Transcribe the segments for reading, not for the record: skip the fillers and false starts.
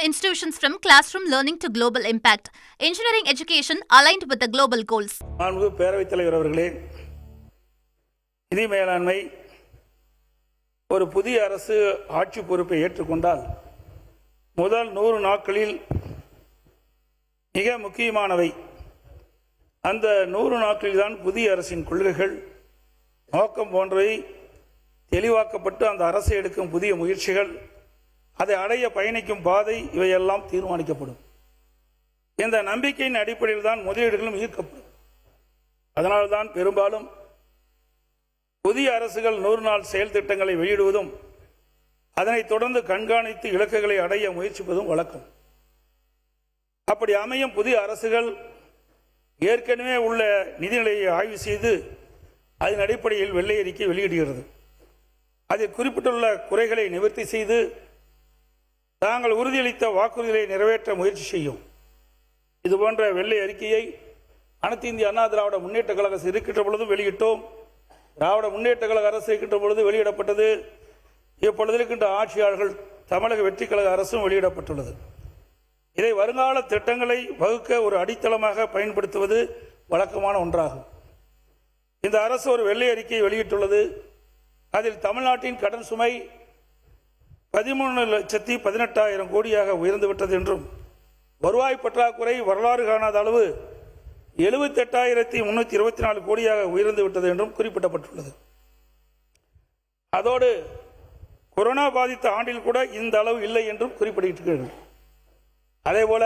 institutions from classroom learning to global impact. Engineering education aligned with the global goals. மாண்புமிகு பேரவைத் தலைவர் அவர்களே, நிதி மேலாண்மை ஒரு புதிய அரசு ஆட்சி பொறுப்பை ஏற்றுக்கொண்டால் முதல் 100 நாட்களில் மிக முக்கியமானவை. அந்த 100 நாட்களில் தான் புதிய அரசின் கொள்கைகள், நோக்கம் போன்றவை தெளிவாக்கப்பட்டு அந்த அரசு எடுக்கும் புதிய முயற்சிகள், அதை அடைய பயணிக்கும் பாதை, இவையெல்லாம் தீர்மானிக்கப்படும். இந்த நம்பிக்கையின் அடிப்படையில் தான் முதலீடுகளும் ஈர்க்கப்படும். அதனால்தான் பெரும்பாலும் புதிய அரசுகள் 100 நாள் செயல் திட்டங்களை வெளியிடுவதும் அதனைத் தொடர்ந்து கண்காணித்து இலக்குகளை அடைய முயற்சிப்பதும் வழக்கம். அப்படி அமையும் புதிய அரசுகள் ஏற்கனவே உள்ள நிதிநிலையை ஆய்வு செய்து அதன் அடிப்படையில் வெள்ளை அறிக்கை வெளியிடுகிறது. அதில் குறிப்பிட்டுள்ள குறைகளை நிவர்த்தி செய்து தாங்கள் உறுதியளித்த வாக்குறுதிகளை நிறைவேற்ற முயற்சி செய்யும். இதுபோன்ற வெள்ளை அறிக்கையை அனைத்து இந்திய அண்ணா திராவிட முன்னேற்ற கழக அரசு இருக்கின்ற பொழுதும் வெளியிட்டோம். திராவிட முன்னேற்ற கழக அரசு இருக்கின்ற பொழுது வெளியிடப்பட்டது. இப்பொழுது இருக்கின்ற ஆட்சியாளர்கள் தமிழக வெற்றி கழக அரசும் வெளியிடப்பட்டுள்ளது. இதை வருங்கால திட்டங்களை வகுக்க ஒரு அடித்தளமாக பயன்படுத்துவது வழக்கமான ஒன்றாகும். இந்த அரசு ஒரு வெள்ளை அறிக்கையை வெளியிட்டுள்ளது. அதில் தமிழ்நாட்டின் கடன் சுமை 13,18,000 கோடியாக உயர்ந்துவிட்டது என்றும், வருவாய் பற்றாக்குறை வரலாறு காணாத அளவு 78,324 கோடியாக உயர்ந்துவிட்டது என்றும் குறிப்பிடப்பட்டுள்ளது. அதோடு கொரோனா பாதித்த ஆண்டில் கூட இந்த அளவு இல்லை என்றும் குறிப்பிட்டிருக்கிறது. அதேபோல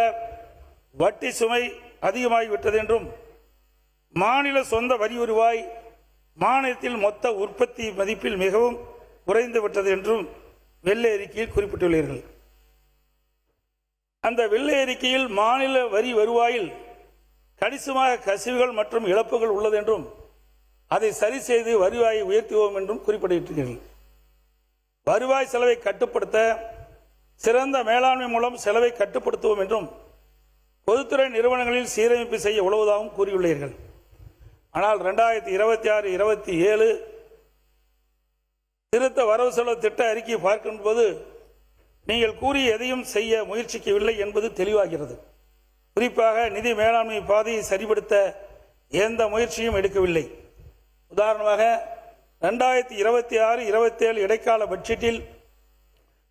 வட்டி சுமை அதிகமாகிவிட்டது என்றும், மாநில சொந்த வரி வருவாய் மாநிலத்தில் மொத்த உற்பத்தி மதிப்பில் மிகவும் குறைந்து விட்டது என்றும் வெள்ளை அறிக்கையில் குறிப்பிட்டுள்ளீர்கள். அந்த வெள்ளை அறிக்கையில் மாநில வரி வருவாயில் கணிசமாக கசிவுகள் மற்றும் இழப்புகள் உள்ளது என்றும், அதை சரி செய்து வருவாயை உயர்த்துவோம் என்றும் குறிப்பிட்டிருக்கிறீர்கள். வருவாய் செலவை கட்டுப்படுத்த சிறந்த மேலாண்மை மூலம் செலவை கட்டுப்படுத்துவோம் என்றும், பொதுத்துறை நிறுவனங்களில் சீரமைப்பு செய்ய உதவுவதாகவும் கூறியுள்ளீர்கள். ஆனால் 2026-27 திருத்த வரவு செலவு திட்ட அறிக்கையை பார்க்கும் போது நீங்கள் கூறிய எதையும் செய்ய முயற்சிக்கவில்லை என்பது தெளிவாகிறது. குறிப்பாக நிதி மேலாண்மை பாதையை சரிபடுத்த எந்த முயற்சியும் எடுக்கவில்லை. உதாரணமாக 2026-27 இடைக்கால பட்ஜெட்டில்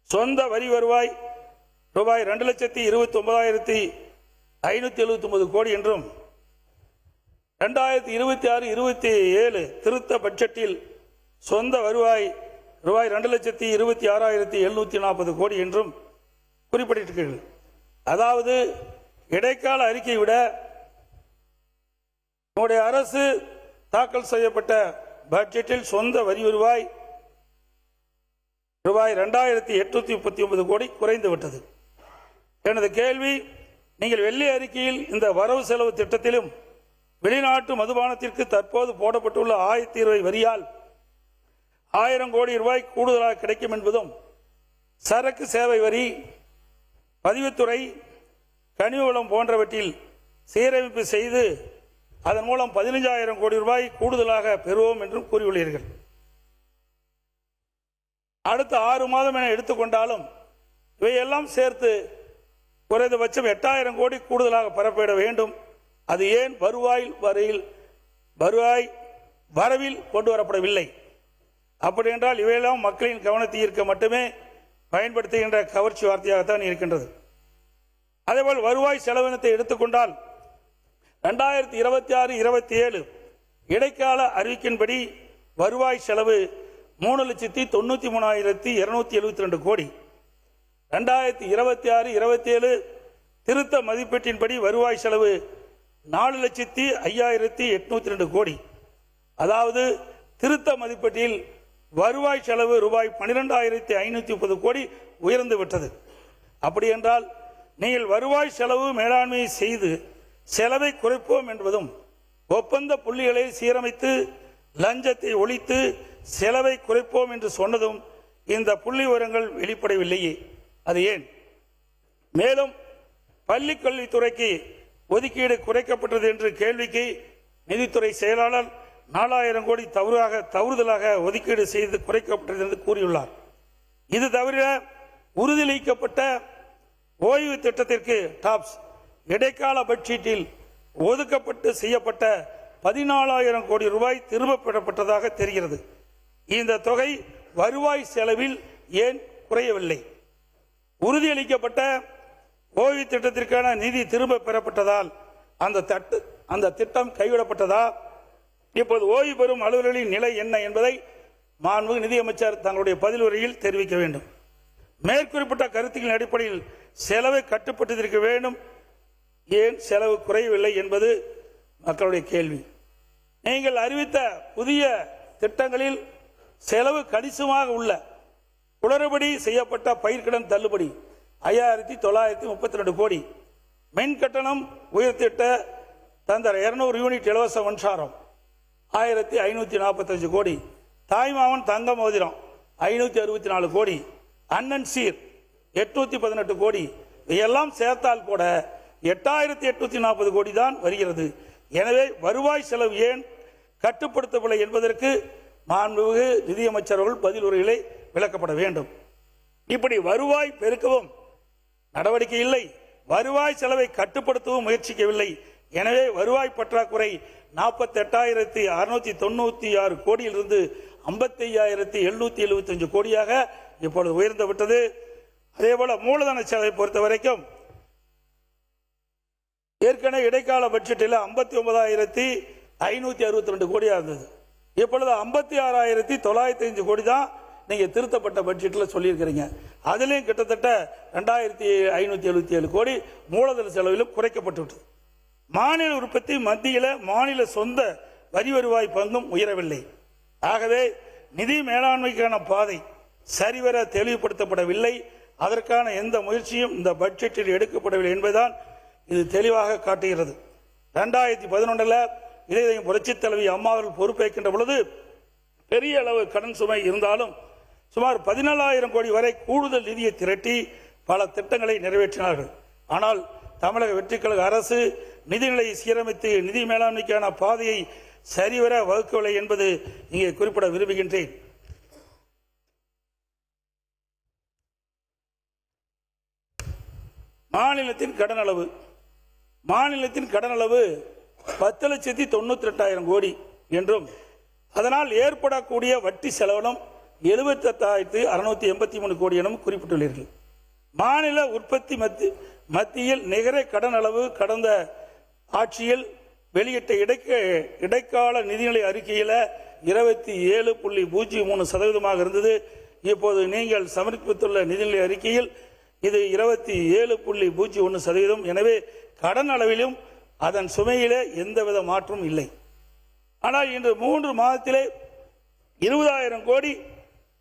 சொந்த வரி வருவாய் ரூபாய் 2,29,579 கோடி என்றும், 2026-27 திருத்த பட்ஜெட்டில் சொந்த வருவாய் ரூபாய் 2,26,740 கோடி என்றும் குறிப்பிட்டிருக்கிறீர்கள். அதாவது இடைக்கால அறிக்கையை விட நம்முடைய அரசு தாக்கல் செய்யப்பட்ட பட்ஜெட்டில் சொந்த வரி வருவாய் ரூபாய் 2,839 கோடி குறைந்து விட்டது. எனது கேள்வி, நீங்கள் வெள்ளை அறிக்கையில் இந்த வரவு செலவு திட்டத்திலும் வெளிநாட்டு மதுபானத்திற்கு தற்போது போடப்பட்டுள்ள 1020 வரியால் 1000 கோடி ரூபாய் கூடுதலாக கிடைக்கும் என்பதும், சரக்கு சேவை வரி, பதிவுத்துறை, கனிம வளம் போன்றவற்றில் சீரமைப்பு செய்து அதன் மூலம் 15,000 கோடி ரூபாய் கூடுதலாக பெறுவோம் என்றும் கூறியுள்ளீர்கள். அடுத்த 6 மாதம் என எடுத்துக்கொண்டாலும் இவையெல்லாம் சேர்த்து குறைந்தபட்சம் 8,000 கோடி கூடுதலாக பெறப்பட வேண்டும். அது ஏன் வருவாய் வரவில் கொண்டு வரப்படவில்லை? அப்படி என்றால் இவையெல்லாம் மக்களின் கவனத்தை ஈர்க்க மட்டுமே பயன்படுத்துகின்ற கவர்ச்சி வார்த்தையாகத்தான் இருக்கின்றது. அதேபோல் வருவாய் செலவினத்தை எடுத்துக்கொண்டால் 2026-27 இடைக்கால அறிவிக்கின்படி வருவாய் செலவு 3,93,272 கோடி. 2026-27 திருத்த மதிப்பீட்டின்படி வருவாய் செலவு 4,05,802 கோடி. அதாவது திருத்த மதிப்பீட்டில் வருவாய் செலவு ரூபாய் 12,530 கோடி உயர்ந்து விட்டது. அப்படி என்றால் நீங்கள் வருவாய் செலவு மேலாண்மையை செய்து செலவை குறைப்போம் என்பதும், ஒப்பந்த புள்ளிகளை சீரமைத்து லஞ்சத்தை ஒழித்து செலவை குறைப்போம் என்று சொன்னதும் இந்த புள்ளி விவரங்கள் வெளிப்படவில்லையே, அது ஏன்? மேலும் பள்ளி கல்வித்துறைக்கு ஒதுக்கீடு குறைக்கப்பட்டது என்று கேள்விக்கு நிதித்துறை செயலாளர் 4,000 கோடி தவறுதலாக ஒதுக்கீடு செய்து குறைக்கப்பட்டது என்று கூறியுள்ளார். இது தவிர உறுதியளிக்கப்பட்ட ஓய்வு திட்டத்திற்கு டாப்ஸ் இடைக்கால பட்ஜெட்டில் ஒதுக்கப்பட்டு செய்யப்பட்ட 14,000 கோடி ரூபாய் திரும்ப பெறப்பட்டதாக தெரிகிறது. இந்த தொகை வருவாய் செலவில் ஏன் குறையவில்லை? உறுதியளிக்கப்பட்ட ஓய்வு திட்டத்திற்கான நிதி திரும்ப பெறப்பட்டதால் அந்த திட்டம் கைவிடப்பட்டதா? இப்போது ஓய்வு பெறும் அலுவலர்களின் நிலை என்ன என்பதை மாண்புமிகு நிதியமைச்சர் தங்களுடைய பதில் உரையில் தெரிவிக்க வேண்டும். மேற்குறிப்பிட்ட கருத்துக்களின் அடிப்படையில் செலவை கட்டுப்பட்டிருக்க வேண்டும், ஏன் செலவு குறையவில்லை என்பது மக்களுடைய கேள்வி. நீங்கள் அறிவித்த புதிய திட்டங்களில் செலவு கணிசமாக உள்ள குளறுபடி செய்யப்பட்ட பயிர்க்கடன் தள்ளுபடி 5,932 கோடி, மின் கட்டணம் உயர்த்திட்ட தந்த 200 யூனிட் இலவச மின்சாரம் 1,545 கோடி, தாய்மாமன் தங்க மோதிரம் 564 கோடி, அண்ணன் சீர் 818 கோடி, இதையெல்லாம் சேர்த்தால் கூட 8,840 கோடி தான் வருகிறது. எனவே வருவாய் செலவு ஏன் கட்டுப்படுத்தவில்லை என்பதற்கு மாண்புமிகு நிதியமைச்சர்கள் பதில் உரைகளை விளக்கப்பட வேண்டும். இப்படி வருவாய் பெருக்கவும் நடவடிக்கை இல்லை, வருவாய் செலவை கட்டுப்படுத்தவும் முயற்சிக்கவில்லை. எனவே வருவாய் பற்றாக்குறை 48,696 கோடியிலிருந்து 55,775 கோடியாக இப்பொழுது உயர்ந்து விட்டது. அதேபோல மூலதன செலவை பொறுத்த வரைக்கும் ஏற்கனவே இடைக்கால பட்ஜெட்டில் 59,562 கோடியாக இருந்தது. இப்பொழுது 56,905 கோடி தான் நீங்க திருத்தப்பட்ட பட்ஜெட்டில் சொல்லியிருக்கிறீங்க. அதிலையும் கிட்டத்தட்ட 2,577 கோடி மூலதன செலவிலும் குறைக்கப்பட்டு. மாநில உற்பத்தி மத்தியில் மாநில சொந்த வரி வருவாய் பங்கும் உயரவில்லை. ஆகவே நிதி மேலாண்மைக்கான பாதை சரிவர தெளிவுபடுத்தப்படவில்லை. அதற்கான எந்த முயற்சியும் இந்த பட்ஜெட்டில் எடுக்கப்படவில்லை என்பதுதான் இது தெளிவாக காட்டுகிறது. 2011 இதயம் புரட்சித் தலைவி அம்மா அவர்கள் பொறுப்பேற்கின்ற பொழுது பெரிய அளவு கடன் சுமை இருந்தாலும் சுமார் 14,000 கோடி வரை கூடுதல் நிதியை திரட்டி பல திட்டங்களை நிறைவேற்றினார்கள். ஆனால் தமிழக வெற்றி கழக அரசு நிதிநிலையை சீரமைத்து நிதி மேலாண்மைக்கான பாதையை சரிவர வகுக்கவில்லை என்பது இங்கே குறிப்பிட விரும்புகின்றேன். மாநிலத்தின் கடன் அளவு 10,98,000 கோடி என்றும் அதனால் ஏற்படக்கூடிய வட்டி செலவினம் 78,683 கோடி எனவும் குறிப்பிட்டுள்ளீர்கள். மாநில உற்பத்தி மத்தியில் நிகர கடன் அளவு கடந்த ஆட்சியில் வெளியிட்ட இடைக்கால நிதிநிலை அறிக்கையில் 27.03% இருந்தது. இப்போது நீங்கள் சமர்ப்பித்துள்ள நிதிநிலை அறிக்கையில் இது 27.01%. எனவே கடன் அளவிலும் அதன் சுமையிலே எந்தவித மாற்றமும் இல்லை. ஆனால் இன்று 3 மாதத்திலே 20,000 கோடி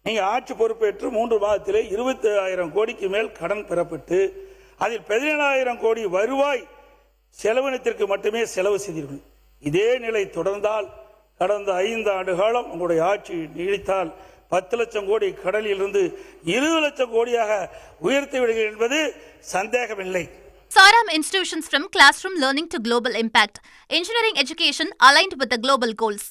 நீங்க ஆட்சி பொறுப்பேற்று 3 மாதத்திலே 20,000 கோடிக்கு மேல் கடன் பெறப்பட்டு அதில் 17,000 கோடி வருவாய் செலவினத்திற்கு மட்டுமே செலவு செய்தீர்கள். இதே நிலை தொடர்ந்தால் கடந்த 5 ஆண்டு காலம் உங்களுடைய ஆட்சி நீடித்தால் 10 லட்சம் கோடி கடலில் இருந்து 20 லட்சம் கோடியாக உயர்த்தி விடுங்கள் என்பது சந்தேகமில்லை. Saram institutions from classroom learning to global impact. Engineering education aligned with the global goals.